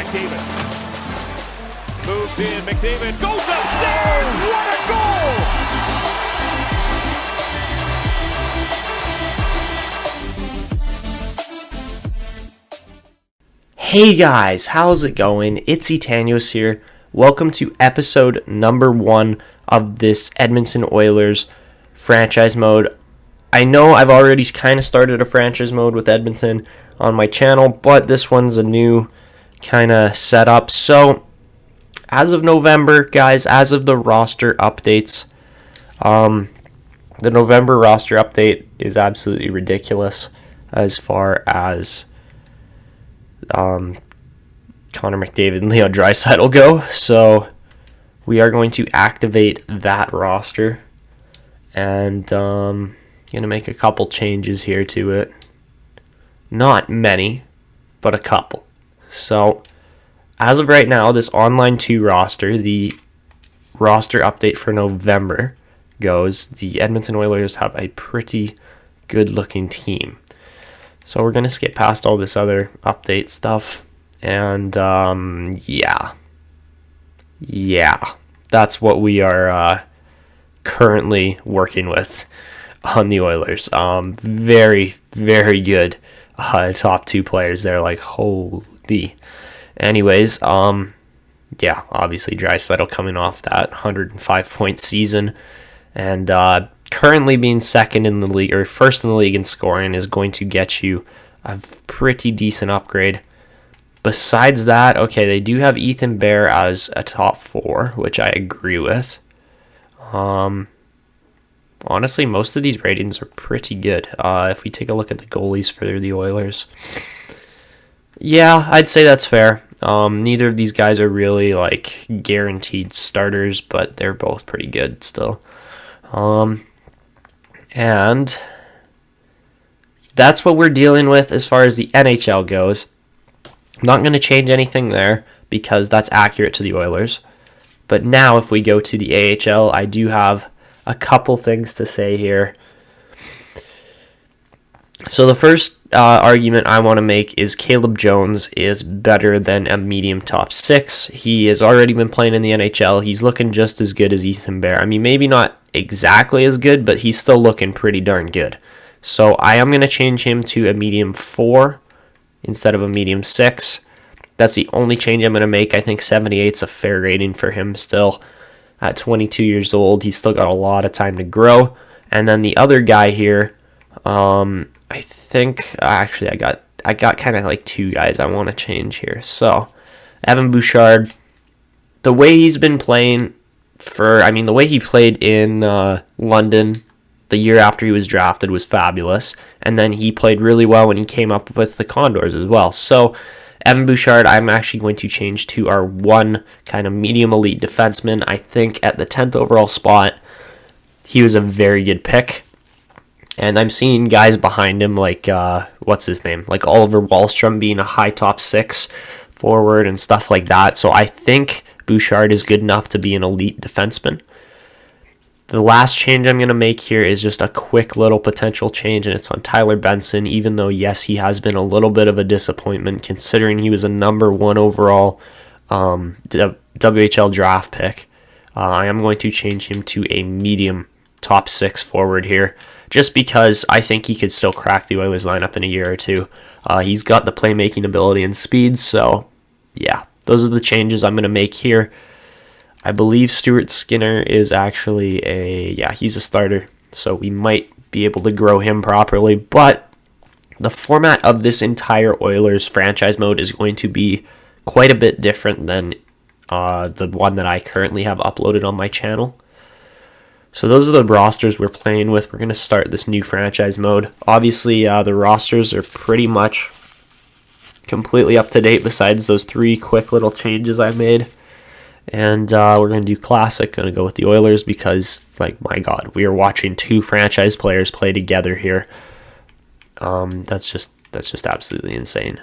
McDavid. Moves in, McDavid goes upstairs! What a goal! Hey guys, how's it going? It's Etanyos here. Welcome to episode number 1 of this Edmonton Oilers Franchise Mode. I know I've already kind of started a franchise mode with Edmonton on my channel, but this one's a new kind of setup. So, as of November, guys, as of the roster updates, the November roster update is absolutely ridiculous as far as Connor McDavid and Leon Draisaitl go. So we are going to activate that roster and going to make a couple changes here to it. Not many, but a couple. So as of right now, this Online 2 roster, the roster update for November goes, the Edmonton Oilers have a pretty good looking team. So we're going to skip past all this other update stuff. And, yeah, that's what we are currently working with on the Oilers. Very, very good top 2 players there. Like, holy. Anyways, yeah, obviously Draisaitl coming off that 105-point season. And, currently being second in the league, or first in the league in scoring, is going to get you a pretty decent upgrade. Besides that, okay, they do have Ethan Bear as a top 4, which I agree with. Honestly, most of these ratings are pretty good. If we take a look at the goalies for the Oilers, yeah, I'd say that's fair. Neither of these guys are really like guaranteed starters, but they're both pretty good still. And that's what we're dealing with as far as the NHL goes. I'm not going to change anything there because that's accurate to the Oilers. But now if we go to the AHL, I do have a couple things to say here. So the first argument I want to make is Caleb Jones is better than a medium top 6. He has already been playing in the NHL. He's looking just as good as Ethan Bear. I mean, maybe not exactly as good, but he's still looking pretty darn good. So I am going to change him to a medium 4 instead of a medium 6. That's the only change I'm going to make. I think 78 is a fair rating for him still. At 22 years old, he's still got a lot of time to grow. And then the other guy here, I think actually I got kind of like 2 guys I want to change here. So Evan Bouchard, the way he's been playing the way he played in London the year after he was drafted was fabulous. And then he played really well when he came up with the Condors as well. So Evan Bouchard, I'm actually going to change to our 1 kind of medium elite defenseman. I think at the 10th overall spot, he was a very good pick. And I'm seeing guys behind him like, what's his name? Like Oliver Wahlstrom being a high top 6 forward and stuff like that. So I think Bouchard is good enough to be an elite defenseman. The last change I'm going to make here is just a quick little potential change, and it's on Tyler Benson, even though, yes, he has been a little bit of a disappointment considering he was a number 1 overall WHL draft pick. I am going to change him to a medium top 6 forward here, just because I think he could still crack the Oilers lineup in a year or 2. He's got the playmaking ability and speed, so yeah, those are the changes I'm going to make here. I believe Stuart Skinner is actually he's a starter, so we might be able to grow him properly, but the format of this entire Oilers franchise mode is going to be quite a bit different than the one that I currently have uploaded on my channel. So those are the rosters we're playing with. We're going to start this new franchise mode. Obviously, the rosters are pretty much completely up to date besides those 3 quick little changes I made. And we're going to do Classic. Going to go with the Oilers because, like, my God, we are watching 2 franchise players play together here. That's just absolutely insane.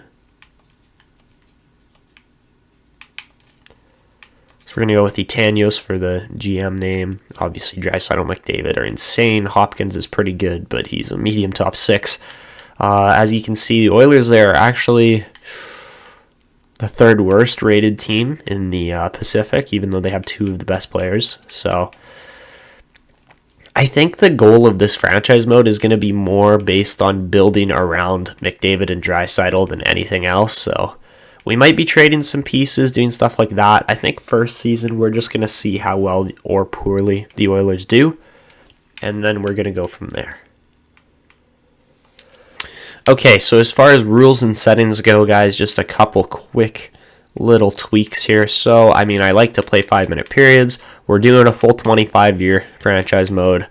So we're going to go with Etanyos for the GM name. Obviously, Draisaitl, McDavid are insane. Hopkins is pretty good, but he's a medium top 6. As you can see, the Oilers there are actually the third worst rated team in the Pacific, even though they have two of the best players. So I think the goal of this franchise mode is going to be more based on building around McDavid and Draisaitl than anything else. So we might be trading some pieces, doing stuff like that. I think first season we're just going to see how well or poorly the Oilers do, and then we're going to go from there. Okay, so as far as rules and settings go, guys, just a couple quick little tweaks here. So, I mean, I like to play 5-minute periods. We're doing a full 25-year franchise mode.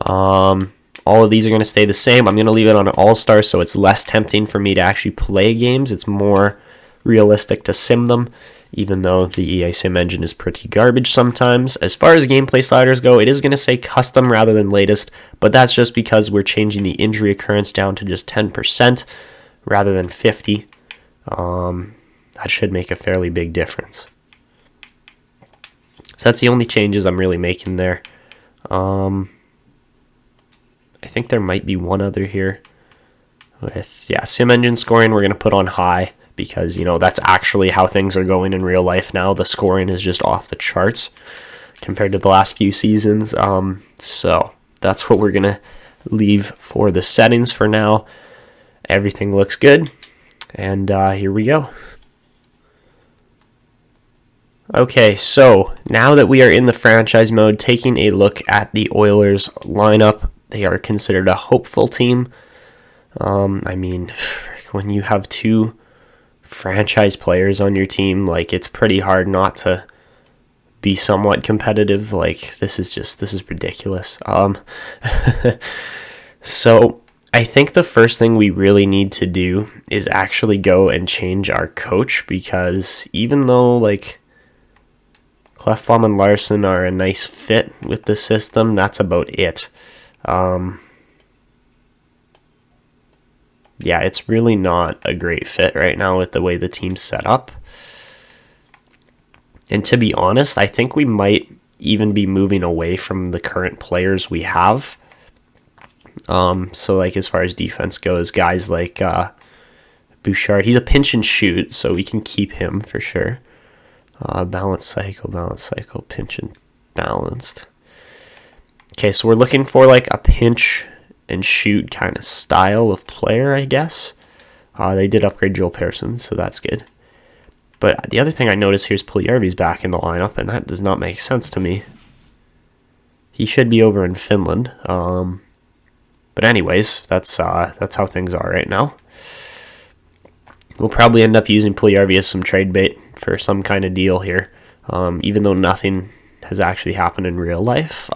All of these are going to stay the same. I'm going to leave it on an all-star so it's less tempting for me to actually play games. It's more realistic to sim them, even though the EA Sim engine is pretty garbage sometimes. As far as gameplay sliders go, it is going to say custom rather than latest, but that's just because we're changing the injury occurrence down to just 10% rather than 50. That should make a fairly big difference. So that's the only changes I'm really making there. I think there might be one other here. Sim engine scoring we're going to put on high, because, you know, that's actually how things are going in real life now. The scoring is just off the charts compared to the last few seasons. So that's what we're going to leave for the settings for now. Everything looks good. And here we go. Okay, so now that we are in the franchise mode, taking a look at the Oilers lineup, they are considered a hopeful team. I mean, when you have two franchise players on your team, like, it's pretty hard not to be somewhat competitive. Like, this is ridiculous. So I think the first thing we really need to do is actually go and change our coach, because even though, like, Clefbaum and Larson are a nice fit with the system, that's about it. Yeah, it's really not a great fit right now with the way the team's set up. And to be honest, I think we might even be moving away from the current players we have. So, like, as far as defense goes, guys like Bouchard, he's a pinch and shoot, so we can keep him for sure. Balance cycle, pinch and balanced. Okay, so we're looking for like a pinch and shoot kind of style of player, I guess. They did upgrade Joel Persson, so that's good. But the other thing I noticed here is Puljujärvi's back in the lineup, and that does not make sense to me. He should be over in Finland. But anyways, that's how things are right now. We'll probably end up using Puljujärvi as some trade bait for some kind of deal here. Even though nothing has actually happened in real life,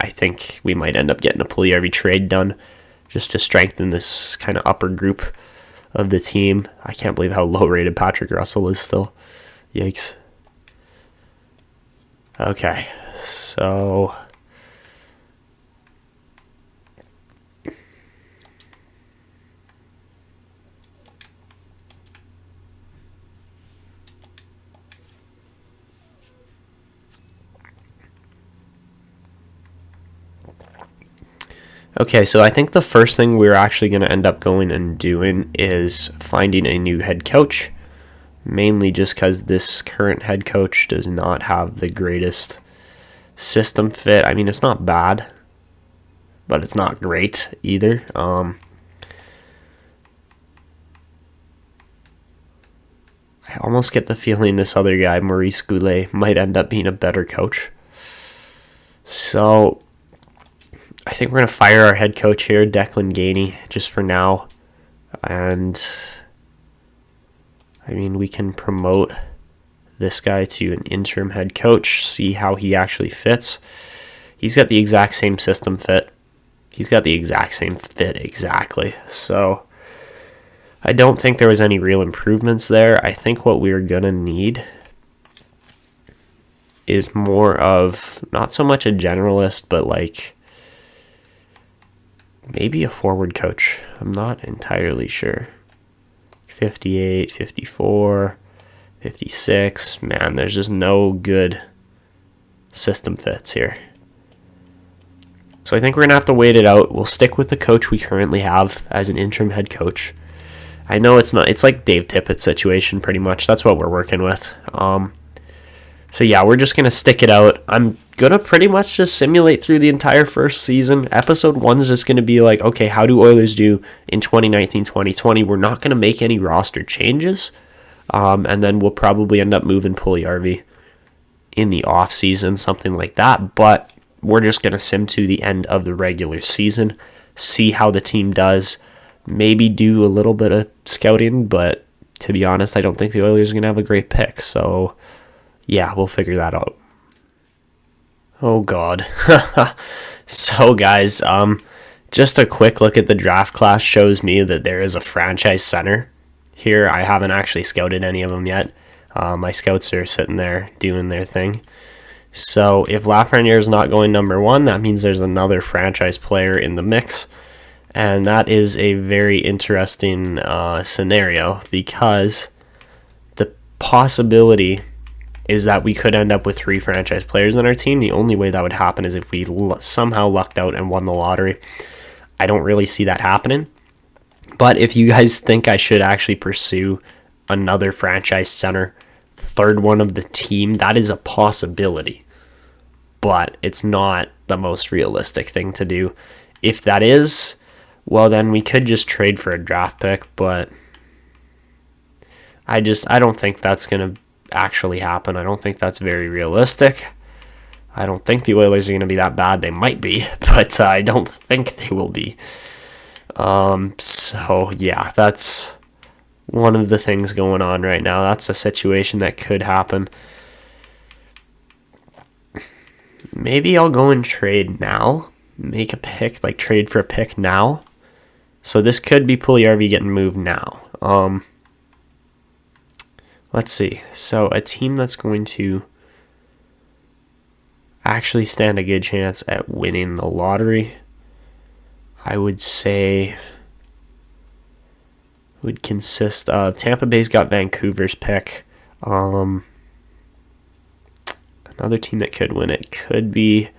I think we might end up getting a Puljujärvi trade done just to strengthen this kind of upper group of the team. I can't believe how low rated Patrick Russell is still. Yikes. Okay, so I think the first thing we're actually going to end up going and doing is finding a new head coach, mainly just because this current head coach does not have the greatest system fit. I mean, it's not bad, but it's not great either. I almost get the feeling this other guy, Maurice Goulet, might end up being a better coach. So I think we're going to fire our head coach here, Declan Gainey, just for now. And I mean, we can promote this guy to an interim head coach, see how he actually fits. He's got the exact same system fit. He's got the exact same fit exactly. So I don't think there was any real improvements there. I think what we're going to need is more of, not so much a generalist, but like maybe a forward coach. I'm not entirely sure. 58, 54, 56. Man, there's just no good system fits here. So I think we're going to have to wait it out. We'll stick with the coach we currently have as an interim head coach. I know it's not. It's like Dave Tippett's situation, pretty much. That's what we're working with. So yeah, we're just gonna stick it out. I'm gonna pretty much just simulate through the entire first season. Episode 1 is just gonna be like, okay, how do Oilers do in 2019-2020? We're not gonna make any roster changes, and then we'll probably end up moving Puljujarvi in the off season, something like that. But we're just gonna sim to the end of the regular season, see how the team does. Maybe do a little bit of scouting, but to be honest, I don't think the Oilers are gonna have a great pick. So yeah, we'll figure that out. Oh God. So guys, just a quick look at the draft class shows me that there is a franchise center here. I haven't actually scouted any of them yet. My scouts are sitting there doing their thing. So if Lafreniere is not going number 1, that means there's another franchise player in the mix. And that is a very interesting scenario, because the possibility is that we could end up with 3 franchise players on our team. The only way that would happen is if we somehow lucked out and won the lottery. I don't really see that happening. But if you guys think I should actually pursue another franchise center, third one of the team, that is a possibility. But it's not the most realistic thing to do. If that is, well, then we could just trade for a draft pick, but I don't think that's going to actually happen. I don't think that's very realistic. I don't think the Oilers are going to be that bad. They might be, but I don't think they will be. So yeah, that's one of the things going on right now. That's a situation that could happen. Maybe I'll go and trade now. Make a pick, like trade for a pick now. So this could be Puljujarvi getting moved now. Let's see. So a team that's going to actually stand a good chance at winning the lottery, I would say, would consist of Tampa Bay's got Vancouver's pick. Another team that could win it could be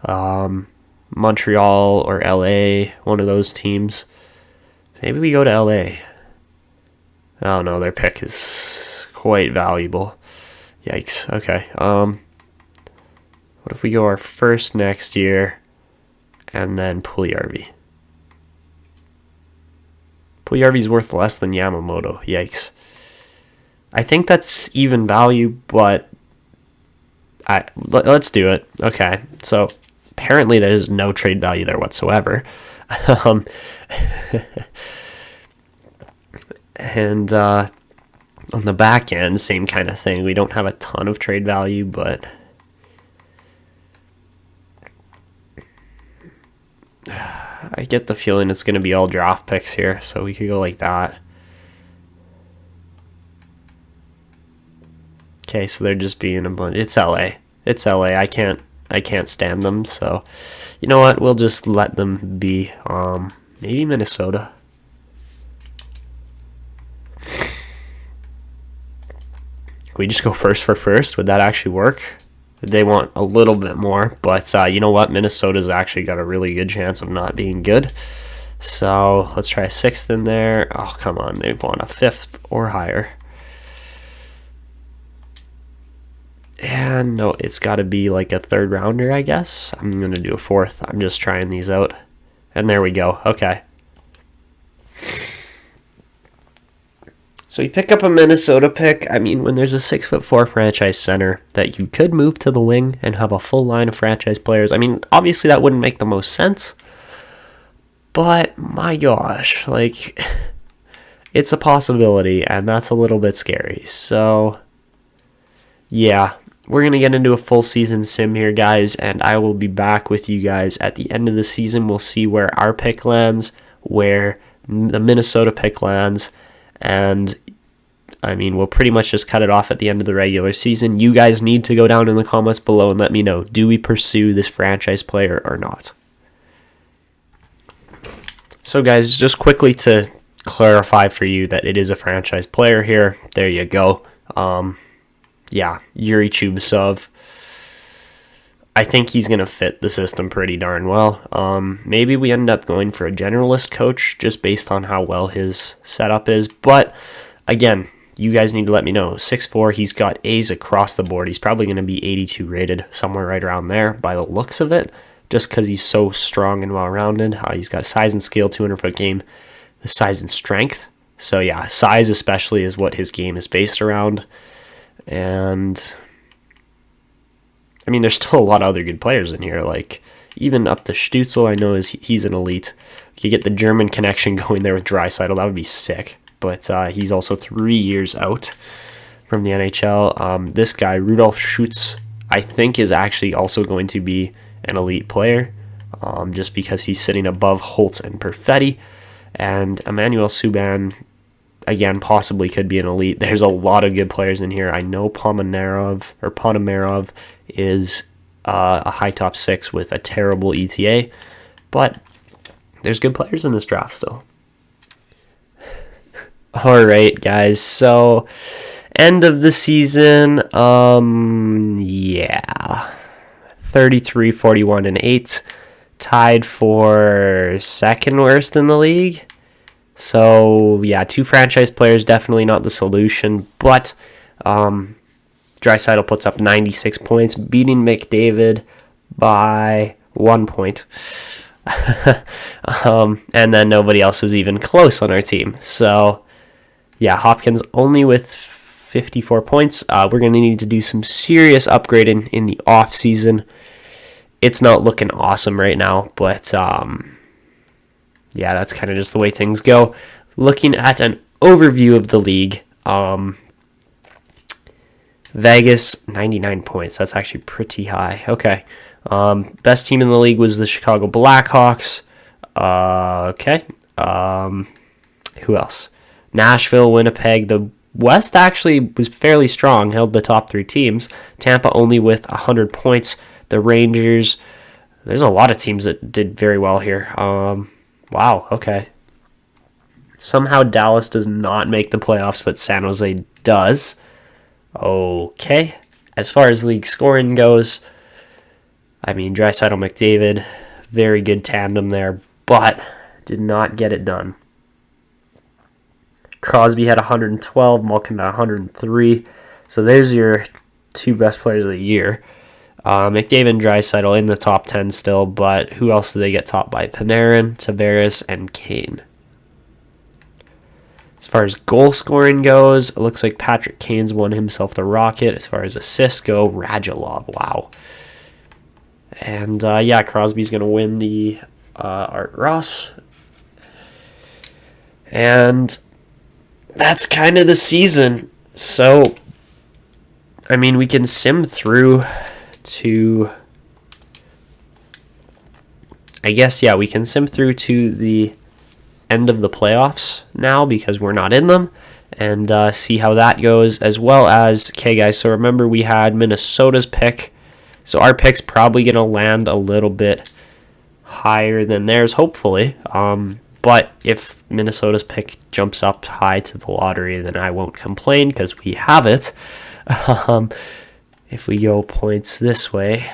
Montreal or LA, one of those teams. Maybe we go to LA. Oh no, their pick is quite valuable. Yikes. Okay. What if we go our first next year and then Puljujarvi? Puljujarvi's worth less than Yamamoto. Yikes. I think that's even value, but let's do it. Okay. So apparently there's no trade value there whatsoever. And on the back end, same kind of thing. We don't have a ton of trade value, but I get the feeling it's going to be all draft picks here, so we could go like that. Okay, so they're just being a bunch. It's LA. It's LA. I can't stand them, so you know what? We'll just let them be. Maybe Minnesota. We just go first for first. Would that actually work? They want a little bit more, but you know what? Minnesota's actually got a really good chance of not being good. So let's try a 6th in there. Oh, come on. They want a 5th or higher. And no, it's got to be like a 3rd rounder, I guess. I'm going to do a 4th. I'm just trying these out. And there we go. Okay. So you pick up a Minnesota pick. I mean, when there's a 6'4" franchise center that you could move to the wing and have a full line of franchise players, I mean, obviously that wouldn't make the most sense. But my gosh, like, it's a possibility, and that's a little bit scary. So yeah, we're going to get into a full season sim here, guys, and I will be back with you guys at the end of the season. We'll see where our pick lands, where the Minnesota pick lands, and I mean, we'll pretty much just cut it off at the end of the regular season. You guys need to go down in the comments below and let me know, do we pursue this franchise player or not? So guys, just quickly to clarify for you that it is a franchise player here. There you go. Yeah, Yuri Chubasov. I think he's going to fit the system pretty darn well. Maybe we end up going for a generalist coach just based on how well his setup is. But again, you guys need to let me know. 6'4", he's got A's across the board. He's probably going to be 82 rated, somewhere right around there by the looks of it, just because he's so strong and well-rounded. He's got size and skill, 200-foot game, the size and strength. So yeah, size especially is what his game is based around. And I mean, there's still a lot of other good players in here. Like even up to Stützle, I know he's an elite. You get the German connection going there with Draisaitl, that would be sick. But he's also 3 years out from the NHL. This guy, Rudolf Schutz, I think is actually also going to be an elite player, just because he's sitting above Holtz and Perfetti. And Emmanuel Subban, again, possibly could be an elite. There's a lot of good players in here. I know Ponomarov is a high top 6 with a terrible ETA, but there's good players in this draft still. All right, guys. So, end of the season, 33, 41, and 8, tied for second worst in the league. So, yeah, 2 franchise players, definitely not the solution, but Draisaitl puts up 96 points, beating McDavid by 1 point. And then nobody else was even close on our team. So, yeah, Hopkins only with 54 points. We're going to need to do some serious upgrading in the off season. It's not looking awesome right now, but yeah, that's kind of just the way things go. Looking at an overview of the league, Vegas, 99 points. That's actually pretty high. Okay. Best team in the league was the Chicago Blackhawks. Okay. Who else? Nashville, Winnipeg. The West actually was fairly strong, held the top 3 teams. Tampa only with 100 points. The Rangers, there's a lot of teams that did very well here. Wow, okay. Somehow Dallas does not make the playoffs, but San Jose does. Okay. As far as league scoring goes, I mean, Draisaitl, McDavid, very good tandem there, but did not get it done. Crosby had 112, Malkin had 103. So there's your 2 best players of the year. McDavid and Draisaitl in the top 10 still, but who else do they get topped by? Panarin, Tavares, and Kane. As far as goal scoring goes, it looks like Patrick Kane's won himself the Rocket. As far as assists go, Radulov, wow. And yeah, Crosby's going to win the Art Ross. And that's kind of the season. So, I mean, we can sim through to, I guess, yeah, we can sim through to the end of the playoffs now because we're not in them, and see how that goes, as well as, okay, guys, so remember we had Minnesota's pick, so our pick's probably going to land a little bit higher than theirs, hopefully, but if Minnesota's pick jumps up high to the lottery, then I won't complain because we have it. If we go points this way,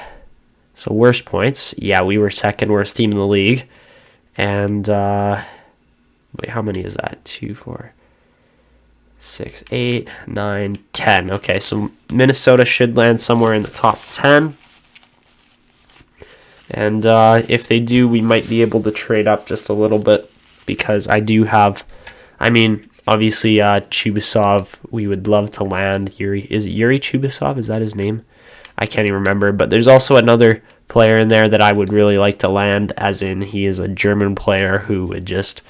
so worst points, yeah, we were second worst team in the league, and wait, how many is that? 2, 4, 6, 8, 9, 10. Okay, so Minnesota should land somewhere in the top 10. And if they do, we might be able to trade up just a little bit because I do have, I mean, obviously Chubasov, we would love to land. Is it Yuri Chubasov? Is that his name? I can't even remember. But there's also another player in there that I would really like to land, as in he is a German player who would just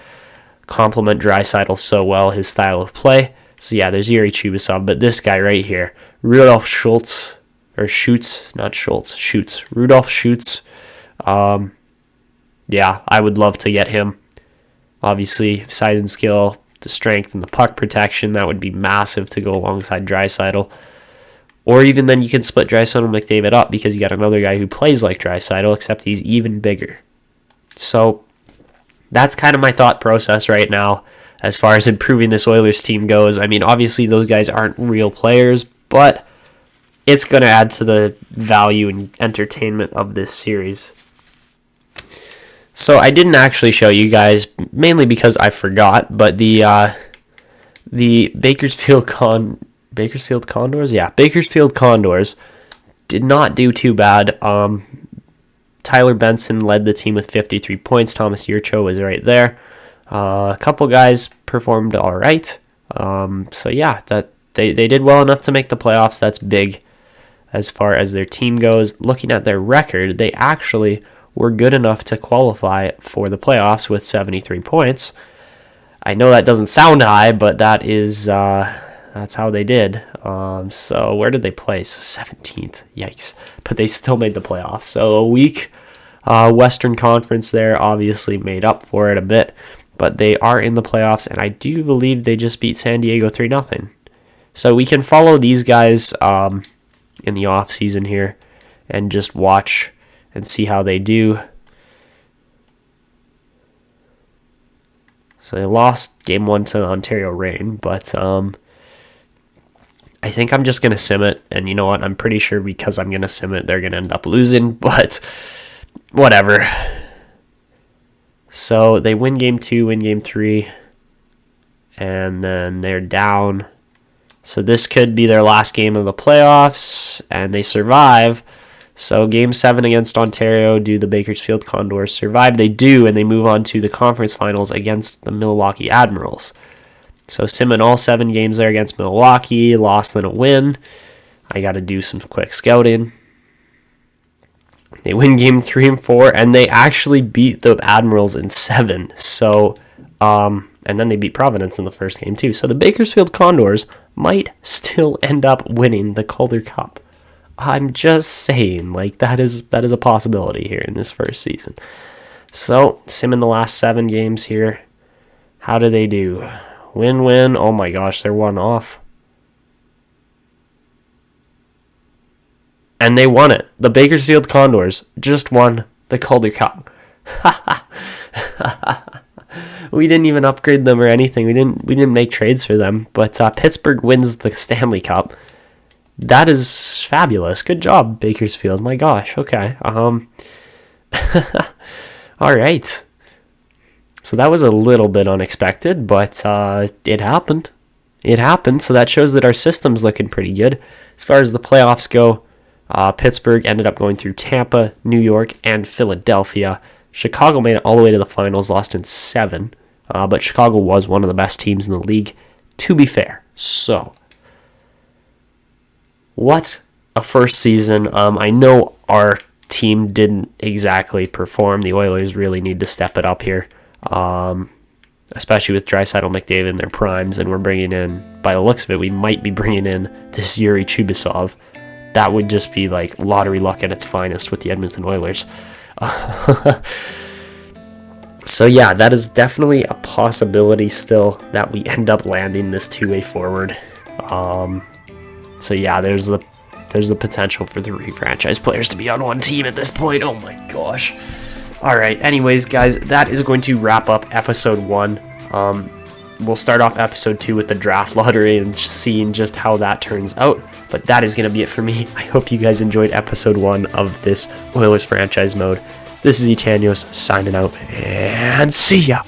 complement Draisaitl so well, his style of play. So yeah, there's Yuri Chubasov, but this guy right here, Rudolf Schultz, or Schutz, not Schultz, Schutz, Rudolf Schutz. Yeah, I would love to get him. Obviously, size and skill, the strength and the puck protection, that would be massive to go alongside Draisaitl. Or even then you can split Draisaitl and McDavid up because you got another guy who plays like Draisaitl, except he's even bigger. So that's kind of my thought process right now as far as improving this Oilers team goes. I mean, obviously those guys aren't real players, but it's going to add to the value and entertainment of this series. So I didn't actually show you guys, mainly because I forgot, but the Bakersfield Condors? Yeah, Bakersfield Condors did not do too bad. Tyler Benson led the team with 53 points. Thomas Yurcho was right there. A couple guys performed all right. So yeah, that they did well enough to make the playoffs. That's big as far as their team goes. Looking at their record, they actually were good enough to qualify for the playoffs with 73 points. I know that doesn't sound high, but that is that's how they did. So where did they place? 17th. Yikes. But they still made the playoffs. So a weak Western Conference there obviously made up for it a bit. But they are in the playoffs, and I do believe they just beat San Diego 3-0. So we can follow these guys in the off season here and just watch and see how they do. So they lost game 1 to Ontario Reign, but I think I'm just going to sim it. And you know what? I'm pretty sure because I'm going to sim it, they're going to end up losing, but whatever. So they win game 2, win game 3, and then they're down. So this could be their last game of the playoffs, and they survive. So game 7 against Ontario, do the Bakersfield Condors survive? They do, and they move on to the conference finals against the Milwaukee Admirals. So simming all 7 games there against Milwaukee, lost then a win. I got to do some quick scouting. They win game 3 and 4, and they actually beat the Admirals in 7. So, and then they beat Providence in the first game too. So the Bakersfield Condors might still end up winning the Calder Cup. I'm just saying, like, that is a possibility here in this first season. So, simming the last 7 games here. How do they do? Win-win. Oh my gosh, they're 1 off. And they won it. The Bakersfield Condors just won the Calder Cup. We didn't even upgrade them or anything. We didn't make trades for them. But Pittsburgh wins the Stanley Cup. That is fabulous. Good job, Bakersfield. My gosh. Okay. All right. So that was a little bit unexpected, but it happened. It happened. So that shows that our system's looking pretty good. As far as the playoffs go, Pittsburgh ended up going through Tampa, New York, and Philadelphia. Chicago made it all the way to the finals, lost in 7. But Chicago was one of the best teams in the league, to be fair. So, what a first season. I know our team didn't exactly perform. The Oilers really need to step it up here, especially with Draisaitl, McDavid in their primes, and we're bringing in, by the looks of it, we might be bringing in this Yuri Chubasov. That would just be like lottery luck at its finest with the Edmonton Oilers. So yeah, that is definitely a possibility still that we end up landing this two-way forward. So yeah, there's the potential for 3 franchise players to be on one team at this point. Oh my gosh. All right. Anyways, guys, that is going to wrap up episode 1. We'll start off episode 2 with the draft lottery and seeing just how that turns out. But that is going to be it for me. I hope you guys enjoyed episode 1 of this Oilers franchise mode. This is Etanyos signing out, and see ya!